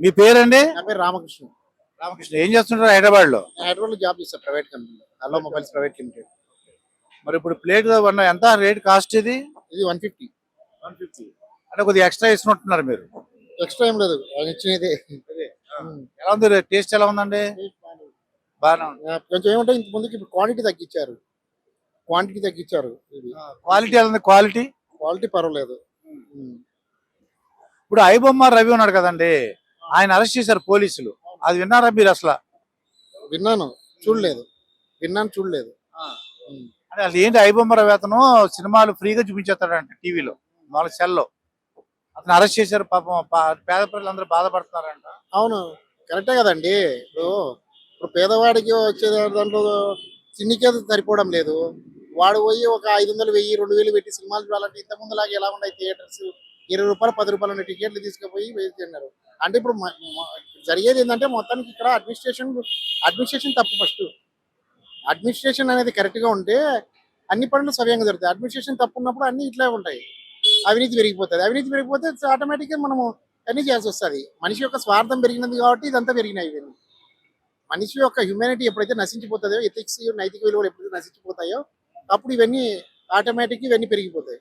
మీ పేరండి? నా పేరు రామకృష్ణ. రామకృష్ణ ఏం చేస్తుంటారు హైదరాబాద్ లో? నేను హైదరాబాద్ లో జాబ్ చేస్తాను ప్రైవేట్ కంపెనీలో, హలో మొబైల్స్ ప్రైవేట్ లిమిటెడ్. మరి ఇప్పుడు ప్లేట్ ఎంత రేట్ కాస్ట్ ఇది? ఇది 150. 150 అంటే కొద్దిగా ఎక్స్ట్రా ఇస్తున్నట్టున్నారు మీరు. ఎక్స్ట్రా ఏం లేదు, ఆయన ఇచ్చినదే. ఎలా ఉంది టేస్ట్ ఎలా ఉందండి? బాగానే ఉంది. కొంచెం ఏమంటే ఇంత ముందుకి ఇప్పుడు క్వాంటిటీ తగ్గించారు. ఇది క్వాలిటీ ఎలా ఉంది? క్వాలిటీ క్వాలిటీ పర్వాలేదు. ఇప్పుడు ఐబొమ్మ రవి ఉన్నాడు కదండి, ఆయన అరెస్ట్ చేశారు పోలీసులు. అది విన్నారా మీరు అసలు? విన్నాను, చూడలేదు. అంటే అసలు ఏంటి ఐబొమ్మ రవి అతను సినిమాలు ఫ్రీగా చూపించేస్తాడంట టీవీలో, వాళ్ళ సెల్లో. అతను అరెస్ట్ చేశారు, పాపం పేద ప్రజలందరూ బాధపడుతున్నారంట. అవును, కరెక్టే కదండి. ఇప్పుడు పేదవాడికి వచ్చే దాంట్లో సిన్నికే సరిపోవడం లేదు. వాడు పోయి ఒక 500, 1000, 2000 పెట్టి సినిమాలు చూడాలంటే ఇంతకుముందు లాగా ఎలా ఉన్నాయి థియేటర్స్? 20 రూపాయలు, 10 రూపాయలు ఉన్న టికెట్లు తీసుకుపోయి వేస్తున్నారు. అంటే ఇప్పుడు జరిగేది ఏంటంటే మొత్తానికి ఇక్కడ అడ్మినిస్ట్రేషన్ తప్పు. ఫస్ట్ అడ్మినిస్ట్రేషన్ అనేది కరెక్ట్ గా ఉంటే అన్ని పనులు సవ్యంగా జరుగుతాయి. అడ్మినిస్ట్రేషన్ తప్పు ఉన్నప్పుడు అన్ని ఇట్లా ఉంటాయి. అవినీతి పెరిగిపోతే ఆటోమేటిక్గా మనము అన్ని చేయాల్సి వస్తుంది. మనిషి యొక్క స్వార్థం పెరిగినది కాబట్టి ఇదంతా పెరిగినాయి. ఇవన్నీ మనిషి యొక్క హ్యూమానిటీ ఎప్పుడైతే నశించిపోతుందో, ఎథిక్స్, నైతిక విలువలు ఎప్పుడైతే నశించిపోతాయో అప్పుడు ఇవన్నీ ఆటోమేటిక్ ఇవన్నీ పెరిగిపోతాయి.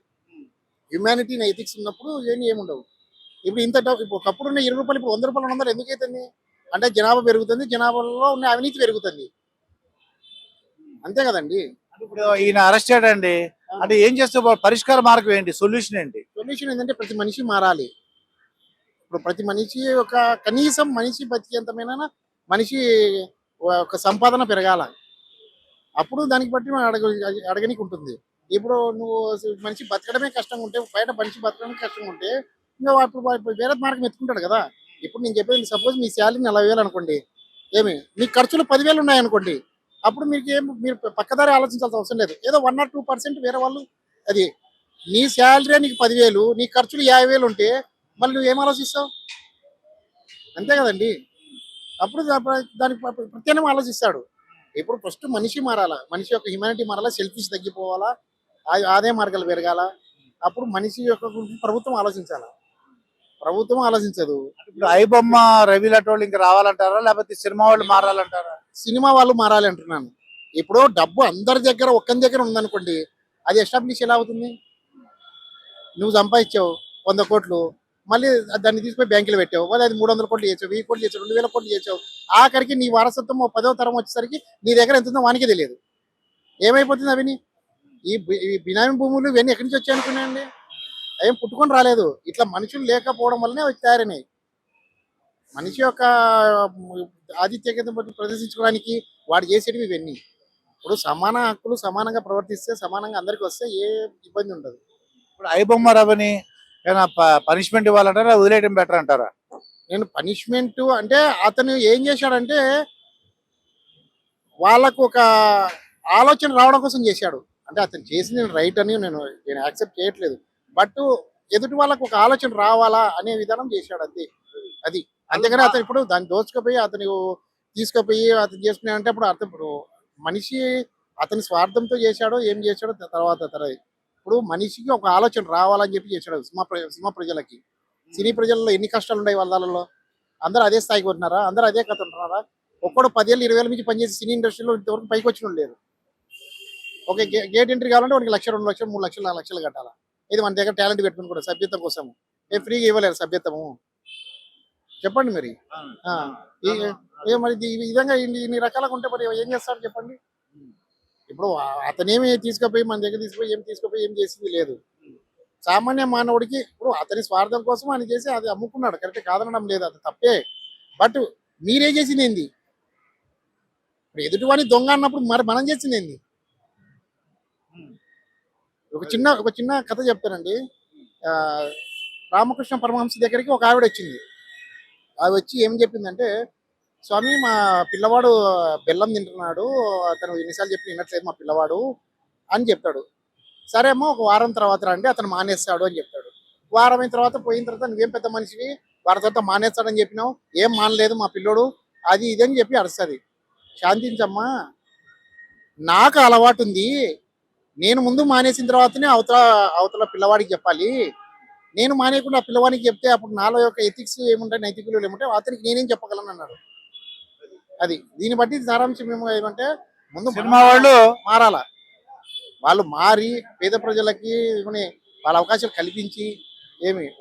హ్యూమానిటీ, ఎథిక్స్ ఉన్నప్పుడు ఇవన్నీ ఏముండవు. ఇప్పుడు ఇప్పుడు ఒకప్పుడు ఉన్న 20 రూపాయలు ఇప్పుడు 100 రూపాయలు, 100 ఎందుకైతుంది అంటే జనాభా పెరుగుతుంది, జనాభాలో ఉన్న అవినీతి పెరుగుతుంది. అంతే కదండి. ఇప్పుడు ఈయన అరెస్ట్ చేయడండి అంటే ఏం చేస్తే పరిష్కార మార్గం ఏంటి? సొల్యూషన్ ఏంటి? సొల్యూషన్ ఏంటంటే ప్రతి మనిషి మారాలి. ఇప్పుడు ప్రతి మనిషి ఒక కనీసం మనిషి బతికేంతమైనా మనిషి ఒక సంపాదన పెరగాల. అప్పుడు దానికి బట్టి మనం అడగనికి ఉంటుంది. ఇప్పుడు నువ్వు మనిషి బతకడమే కష్టంగా ఉంటే, బయట మనిషి బతకడమే కష్టంగా ఉంటే ఇంకా ఇప్పుడు వేరే మార్గం ఎత్తుకుంటాడు కదా. ఇప్పుడు నేను చెప్పేది, సపోజ్ మీ శాలరీ 40,000 అనుకోండి, మీ ఖర్చులు 10,000 ఉన్నాయనుకోండి, అప్పుడు మీరు పక్కదారి ఆలోచించాల్సిన అవసరం లేదు. ఏదో 1 or 2% వేరే వాళ్ళు, అది నీ శాలరీ నీకు 10,000, నీ ఖర్చులు 50,000 ఉంటే మళ్ళీ నువ్వేం ఆలోచిస్తావు? అంతే కదండి. అప్పుడు దానికి ప్రత్యేకం ఆలోచిస్తాడు. ఇప్పుడు ఫస్ట్ మనిషి మారాలా, మనిషి యొక్క హ్యూమానిటీ మారాలా, సెల్ఫిష్ తగ్గిపోవాలా, ఆదాయ మార్గాలు పెరగాల. అప్పుడు మనిషి యొక్క ప్రభుత్వం ఆలోచించాలా. ప్రభుత్వం ఆలోచించదు. ఇప్పుడు ఐబొమ్మ రవి లాంటి వాళ్ళు ఇంకా రావాలంటారా, లేకపోతే సినిమా వాళ్ళు మారాలంటారా? సినిమా వాళ్ళు మారాలి అంటున్నాను. ఇప్పుడు డబ్బు అందరి దగ్గర ఒక్కని దగ్గర ఉందనుకోండి, అది ఎస్టాబ్లిష్ ఎలా అవుతుంది? నువ్వు సంపాదించావు 100 కోట్లు, మళ్ళీ దాన్ని తీసుకుపోయి బ్యాంకులో పెట్టావు, మళ్ళీ అది 300 కోట్లు చేసావు, 1000 కోట్లు చేసావు, 2000 కోట్లు చేసావు. ఆఖరికి నీ వారసత్వం 10వ తరం వచ్చేసరికి నీ దగ్గర ఎంత ఉందో వానికే తెలియదు. ఏమైపోతుంది అవిని? ఈ బినామీ భూములు ఇవన్నీ ఎక్కడి నుంచి వచ్చాయనుకున్నాయండి? ఏం పుట్టుకొని రాలేదు. ఇట్లా మనుషులు లేకపోవడం వల్లనే వచ్చి తయారైనాయి. మనిషి యొక్క ఆధిత్యత ప్రదర్శించుకోవడానికి వాడు చేసేటివి ఇవన్నీ. ఇప్పుడు సమాన హక్కులు సమానంగా ప్రవర్తిస్తే, సమానంగా అందరికి వస్తే ఏ ఇబ్బంది ఉండదు. ఇప్పుడు ఐబొమ్మ రవిని ఏమైనా పనిష్మెంట్ ఇవ్వాలంటారా, వదిలేయడం బెటర్ అంటారా? నేను పనిష్మెంట్ అంటే, అతను ఏం చేశాడంటే వాళ్ళకు ఒక ఆలోచన రావడం కోసం చేశాడు. అంటే అతను చేసింది రైట్ అని నేను యాక్సెప్ట్ చేయట్లేదు. బట్ ఎదుటి వాళ్ళకు ఒక ఆలోచన రావాలా అనే విధానం చేశాడు అంతే. అది అంతేగాని అతను ఇప్పుడు దాన్ని దోచుకుపోయి అతను తీసుకుపోయి అతను చేసుకునే అంటే అప్పుడు అర్థం. ఇప్పుడు మనిషి అతని స్వార్థంతో చేశాడో ఏం చేశాడో తర్వాత. ఇప్పుడు మనిషికి ఒక ఆలోచన రావాలని చెప్పి చేశాడు. సినిమా ప్రజలకి, సినీ ప్రజల్లో ఎన్ని కష్టాలు ఉన్నాయి వాళ్ళలో. అందరూ అదే స్థాయికి ఉంటున్నారా? అందరూ అదే కథ ఉంటున్నారా? ఒక్కడు 10,000, 20,000 నుంచి పనిచేసి సినీ ఇండస్ట్రీలో ఇంతవరకు పైకి వచ్చిన లేదు. ఒక గేట్ ఎంట్రీ కావాలంటే వాడికి 1,00,000, 2,00,000, 3,00,000, 4,00,000 కట్టాలా. ఇది మన దగ్గర టాలెంట్ పెట్టుకుని కూడా సభ్యత్వం కోసము ఫ్రీగా ఇవ్వలేరు సభ్యత్వము. చెప్పండి మరి. మరి ఈ విధంగా ఇన్ని రకాలుగా ఉంటే మరి ఏం చేస్తారు చెప్పండి. ఇప్పుడు అతనేమి తీసుకుపోయి మన దగ్గర తీసుకుపోయి ఏం చేసింది లేదు. సామాన్య మానవుడికి ఇప్పుడు అతని స్వార్థం కోసం ఆయన చేసి అది అమ్ముకున్నాడు, కరెక్ట్ కాదనడం లేదు, అది తప్పే. బట్ మీరేం చేసింది ఏంది? ఇప్పుడు ఎదుటివాడిని దొంగ అన్నప్పుడు మరి మనం చేసింది ఏంది? ఒక చిన్న కథ చెప్తానండి. రామకృష్ణ పరమహంస దగ్గరికి ఒక ఆవిడ వచ్చింది. ఆవిడ వచ్చి ఏం చెప్పిందంటే, స్వామి మా పిల్లవాడు బెల్లం తింటున్నాడు, అతను ఎన్నిసార్లు చెప్పి వినట్లేదు మా పిల్లవాడు అని చెప్తాడు. సరే అమ్మా, ఒక వారం తర్వాత రండి, అతను మానేస్తాడు అని చెప్తాడు. వారం అయిన తర్వాత పోయిన తర్వాత, నువ్వేం పెద్ద మనిషివి, వారి తర్వాత మానేస్తాడని చెప్పినావు, ఏం మానలేదు మా పిల్లోడు, అది ఇదని చెప్పి అరుస్తుంది. శాంతించమ్మా, నాకు అలవాటు ఉంది, నేను ముందు మానేసిన తర్వాతనే అవతల పిల్లవాడికి చెప్పాలి. నేను మానేయకుండా ఆ పిల్లవానికి చెప్తే అప్పుడు నాలో యొక్క ఎథిక్స్ ఏముంటాయి, నైతికులు ఏముంటాయి, అతనికి నేనేం చెప్పగలను అన్నాడు. అది దీన్ని బట్టి సారాంశం ఏమంటే ముందు సినిమా వాళ్ళు మారాలా, వాళ్ళు మారి పేద ప్రజలకి వాళ్ళ అవకాశాలు కల్పించి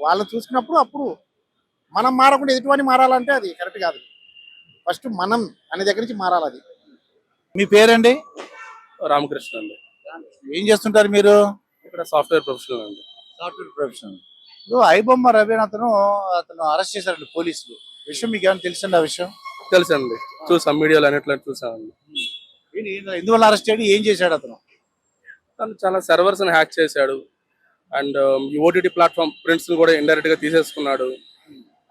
వాళ్ళని చూసుకున్నప్పుడు అప్పుడు మనం మారకుండా ఎదుటివాడిని మారాలంటే అది కరెక్ట్ కాదు. ఫస్ట్ మనం అనే దగ్గర నుంచి మారాలి. అది మీ పేరండి? రామకృష్ణ అండి. ఏం చేస్తుంటారు మీరు? ఇక్కడ సాఫ్ట్వేర్ ప్రొఫెషనల్ అండి. Software professional. ఇప్పుడు ఐబొమ్మ రవి అని అతను అరెస్ట్ చేశారండి పోలీసులు. విషయం మీకు ఏమైనా తెలిసింది? ఆ విషయం తెలుసండి, చూసాం, మీడియాలో అన్నిట్లో చూసామండి. ఎందువల్ల అరెస్ట్ చేయడం, ఏం చేశాడు అతను? తను చాలా సర్వర్స్ ని హ్యాక్ చేశాడు అండ్ ఈ ఓటీటీ ప్లాట్ఫామ్ ప్రింట్స్ ని కూడా ఇండైరెక్ట్ గా తీసేసుకున్నాడు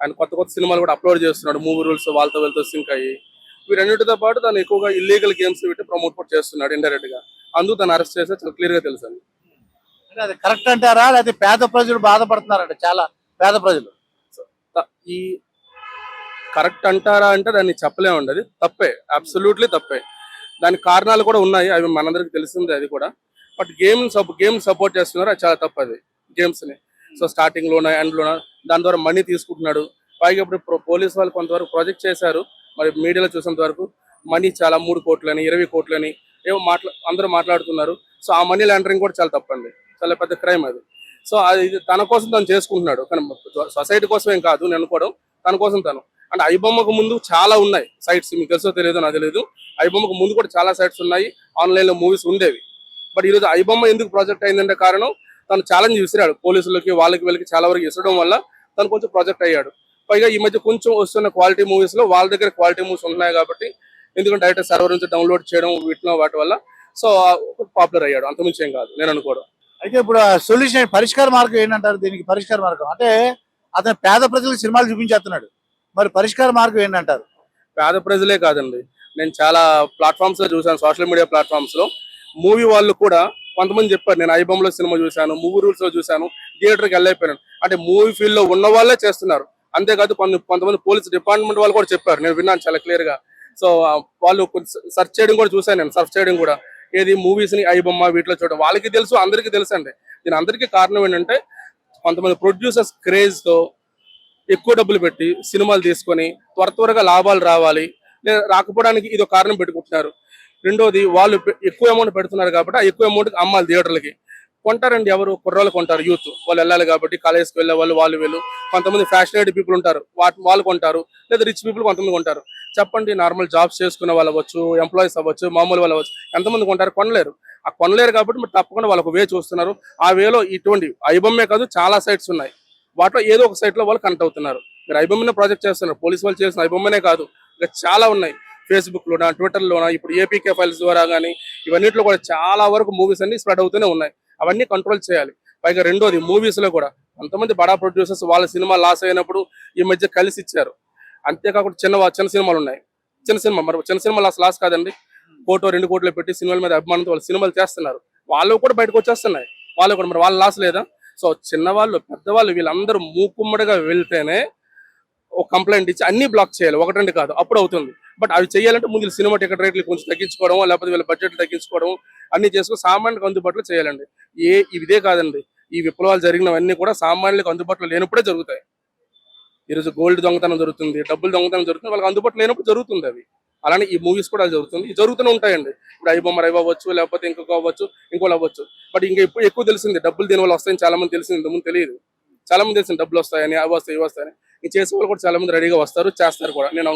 అండ్ కొత్త కొత్త సినిమాలు కూడా అప్లోడ్ చేస్తున్నాడు. మూవీ రూల్స్ వాళ్ళతో వెళ్తూ సింక్ అయ్యి వీరన్నిటితో పాటు తను ఎక్కువగా ఇల్లీగల్ గేమ్స్ పెట్టి ప్రమోట్ కూడా చేస్తున్నాడు ఇండైరెక్ట్ గా. అందుకు తను అరెస్ట్ చేస్తే చాలా క్లియర్ గా తెలుసండి. అది కరెక్ట్ అంటారా, లేకపోతే పేద ప్రజలు బాధపడుతున్నారంట? చాలా పేద ప్రజలు ఈ కరెక్ట్ అంటారా అంటే దాన్ని చెప్పలేమండి, అది తప్పే, అబ్సల్యూట్లీ తప్పే. దానికి కారణాలు కూడా ఉన్నాయి, అవి మనందరికి తెలిసిందే అది కూడా. బట్ గేమ్ సపోర్ట్ చేస్తున్నారు, అది చాలా తప్పు. అది గేమ్స్ ని సో స్టార్టింగ్ లోన ఎండ్ లోన దాని ద్వారా మనీ తీసుకుంటున్నాడు. పైగా ఇప్పుడు పోలీస్ వాళ్ళు కొంతవరకు ప్రాజెక్ట్ చేశారు, మరి మీడియాలో చూసినంత వరకు మనీ చాలా 3 కోట్లని 20 కోట్లని ఏమో అందరూ మాట్లాడుతున్నారు. సో ఆ మనీ లాండరింగ్ కూడా చాలా తప్పండి, చాలా పెద్ద క్రైమ్ అది. సో అది తన కోసం తను చేసుకుంటున్నాడు, కానీ సొసైటీ కోసం ఏం కాదు నేను అనుకోవడం, తన కోసం తను. అంటే ఐబొమ్మకు ముందు చాలా ఉన్నాయి సైట్స్, మీకు తెలుసో తెలియదు నాకు తెలియదు. ఐబొమ్మకు ముందు కూడా చాలా సైట్స్ ఉన్నాయి, ఆన్లైన్ లో మూవీస్ ఉండేవి. బట్ ఈరోజు ఐబొమ్మ ఎందుకు ప్రాజెక్ట్ అయిందంటే కారణం తను ఛాలెంజ్ విసిరాడు పోలీసులకి, వాళ్ళకి చాలా వరకు విసరడం వల్ల తను కొంచెం ప్రాజెక్ట్ అయ్యాడు. పైగా ఈ మధ్య కొంచెం వస్తున్న క్వాలిటీ మూవీస్ లో వాళ్ళ దగ్గర క్వాలిటీ మూవీస్ ఉన్నాయి కాబట్టి, ఎందుకంటే డైరెక్ట్ సర్వర్ నుంచి డౌన్లోడ్ చేయడం వీటిలో వాటి వల్ల సో పాపులర్ అయ్యాడు, అంతకుమించి ఏం కాదు నేను అనుకోవడం. అయితే ఇప్పుడు సొల్యూషన్, పరిష్కార మార్గం ఏంటంటారు దీనికి? పరిష్కార మార్గం అంటే అతను పేద ప్రజలకు సినిమాలు చూపించేస్తున్నాడు, మరి పరిష్కార మార్గం ఏంటంటారు? పేద ప్రజలే కాదండి, నేను చాలా ప్లాట్ఫామ్స్ లో చూసాను, సోషల్ మీడియా ప్లాట్ఫామ్స్ లో మూవీ వాళ్ళు కూడా కొంతమంది చెప్పారు, నేను ఐబొమ్మలో సినిమా చూశాను, మూవీ రూల్స్ లో చూశాను, థియేటర్కి వెళ్ళైపోయాను. అంటే మూవీ ఫీల్డ్ లో ఉన్న వాళ్ళే చేస్తున్నారు, అంతేకాదు కొంతమంది పోలీస్ డిపార్ట్మెంట్ వాళ్ళు కూడా చెప్పారు, నేను విన్నాను చాలా క్లియర్ గా. సో వాళ్ళు సర్చ్ చేయడం కూడా చూశాను, నేను సర్చ్ చేయడం కూడా, ఏది మూవీస్ ని ఐబొమ్మ వీటిలో చూడడం వాళ్ళకి తెలుసు, అందరికీ తెలుసు అండి. దీని అందరికీ కారణం ఏంటంటే కొంతమంది ప్రొడ్యూసర్స్ క్రేజ్ తో ఎక్కువ డబ్బులు పెట్టి సినిమాలు తీసుకొని త్వరగా లాభాలు రావాలి, లేదా రాకపోవడానికి ఇది ఒక కారణం పెట్టుకుంటున్నారు. రెండోది వాళ్ళు ఎక్కువ అమౌంట్ పెడుతున్నారు కాబట్టి ఆ ఎక్కువ అమౌంట్ అమ్మాలి థియేటర్లకి. కొంటారండి, ఎవరు కుర్రోళ్ళు కొంటారు, యూత్ వాళ్ళు వెళ్ళాలి కాబట్టి, కాలేజ్కి వెళ్ళే వాళ్ళు వీళ్ళు, కొంతమంది ఫ్యాషనేటెడ్ పీపుల్ ఉంటారు వాళ్ళు కొంటారు, లేదా రిచ్ పీపుల్ కొంతమంది కొంటారు. చెప్పండి, నార్మల్ జాబ్స్ చేసుకునే వాళ్ళు అవ్వచ్చు, ఎంప్లాయీస్ అవ్వచ్చు, మామూలు వాళ్ళు అవ్వచ్చు, ఎంతమంది కొంటారు? కొనలేరు. ఆ కొనలేరు కాబట్టి మరి తప్పకుండా వాళ్ళకు వే చూస్తున్నారు. ఆ వేలో ఇటువంటి ఐబొమ్మే కాదు చాలా సైట్స్ ఉన్నాయి, వాటిలో ఏదో ఒక సైట్ లో వాళ్ళు కనెక్ట్ అవుతున్నారు. మీరు ఐబొమ్మనే ప్రాజెక్ట్ చేస్తున్నారు, పోలీసు వాళ్ళు చేసిన ఐబొమ్మనే కాదు, ఇంకా చాలా ఉన్నాయి. ఫేస్బుక్ లోన, ట్విట్టర్ లోన, ఇప్పుడు ఏపీకే ఫైల్స్ ద్వారా కానీ ఇవన్నిట్లో కూడా చాలా వరకు మూవీస్ అన్ని స్ప్రెడ్ అవుతూనే ఉన్నాయి. అవన్నీ కంట్రోల్ చేయాలి. పైగా రెండోది మూవీస్ లో కూడా కొంతమంది బడా ప్రొడ్యూసర్స్ వాళ్ళ సినిమా లాస్ అయినప్పుడు ఈ మధ్య కలిసి ఇచ్చారు. అంతేకాకుండా చిన్న సినిమాలు ఉన్నాయి, చిన్న సినిమా లాస్ కాదండి, 1-2 కోట్లు పెట్టి సినిమాల మీద అభిమానంతో వాళ్ళు సినిమాలు చేస్తున్నారు, వాళ్ళు కూడా బయటకు వచ్చేస్తున్నాయి, వాళ్ళు కూడా మరి వాళ్ళ లాస్ లేదా? సో చిన్నవాళ్ళు పెద్దవాళ్ళు వీళ్ళందరూ మూకుమ్మడిగా వెళ్తేనే ఒక కంప్లైంట్ ఇచ్చి అన్ని బ్లాక్ చేయాలి, 1-2 కాదు, అప్పుడు అవుతుంది. బట్ అవి చేయాలంటే ముందు సినిమా టికెట్ రేట్లు కొంచెం తగ్గించుకోవడం, లేకపోతే వీళ్ళ బడ్జెట్ తగ్గించుకోవడం అన్ని చేసుకుని సామాన్యులకు అందుబాటులో చేయాలండి. ఇదే కాదండి, ఈ విప్లవాలు జరిగినవన్నీ కూడా సామాన్యులకు అందుబాటులో లేనప్పుడే జరుగుతాయి. ఈరోజు గోల్డ్ దొంగతనం జరుగుతుంది, డబ్బులు దొంగతనం జరుగుతుంది, వాళ్ళకి అందుబాటులో లేనప్పుడు జరుగుతుంది అవి. అలానే ఈ మూవీస్ కూడా జరుగుతూనే ఉంటాయండి. ఇప్పుడు ఐబొమ్మ రైవ్ అవ్వచ్చు, లేకపోతే ఇంకొక అవ్వచ్చు, ఇంకోటి అవ్వచ్చు. బట్ ఇంకా ఇప్పుడు ఎక్కువ తెలిసింది డబ్బులు దీని వల్ల వస్తాయని చాలా మంది తెలిసింది, ఇంతకుముందు తెలియదు. చాలా మంది తెలిసింది డబ్బులు వస్తాయని, అవి వస్తాయి, ఇవి వస్తాయని. ఈ చేసే వాళ్ళు కూడా చాలా మంది రెడీగా వస్తారు, చేస్తారు కూడా నేను